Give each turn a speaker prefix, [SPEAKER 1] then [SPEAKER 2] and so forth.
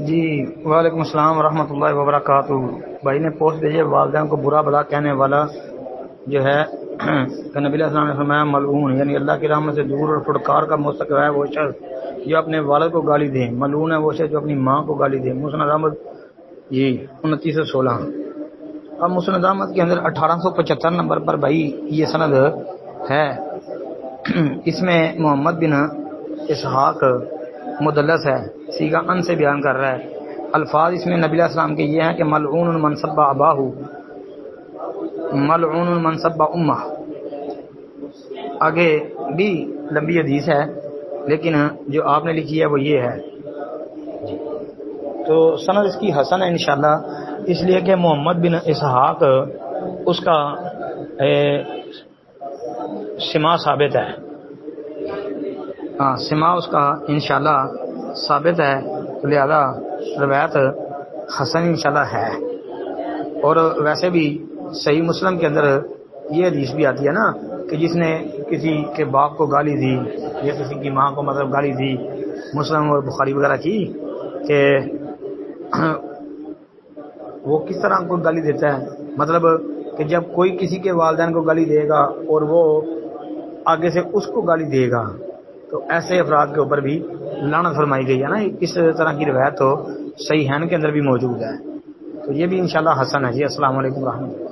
[SPEAKER 1] جی وعلیکم السلام ورحمۃ اللہ وبرکاتہ. بھائی نے پوسٹ بھیجی والدین کو برا بھلا کہنے والا جو ہے کہ نبی علیہ السلام نے فرمایا ملعون یعنی اللہ کی رحمت سے دور اور پھٹکار کا مستحق ہے وہ شخص جو اپنے والد کو گالی دے. ملعون ہے وہ شخص جو اپنی ماں کو گالی دے. مسند احمد جی 2916. اب مسند احمد کے اندر 1875 نمبر پر بھائی یہ سند ہے. اس میں محمد بن اسحاق مدلس ہے, سیغہ ان سے بیان کر رہا ہے. الفاظ اس میں نبی علیہ السلام کے یہ ہیں کہ ملعون من سب اباہ ملعون من سب امہ. آگے بھی لمبی حدیث ہے لیکن جو آپ نے لکھی ہے وہ یہ ہے. تو سند اس کی حسن ہے انشاءاللہ, اس لیے کہ محمد بن اسحاق اس کا سما ثابت ہے. ہاں سما اس کا انشاءاللہ ثابت ہے, لہذا روایت حسن انشاءاللہ ہے. اور ویسے بھی صحیح مسلم کے اندر یہ حدیث بھی آتی ہے نا کہ جس نے کسی کے باپ کو گالی دی یا کسی کی ماں کو مطلب گالی دی, مسلم اور بخاری وغیرہ کی, کہ وہ کس طرح کو گالی دیتا ہے. مطلب کہ جب کوئی کسی کے والدین کو گالی دے گا اور وہ آگے سے اس کو گالی دے گا تو ایسے افراد کے اوپر بھی لعنت فرمائی گئی ہے نا. اس طرح کی روایت تو صحیحین کے اندر بھی موجود ہے. تو یہ بھی انشاءاللہ حسن ہے. جی السلام علیکم ورحمۃ اللہ.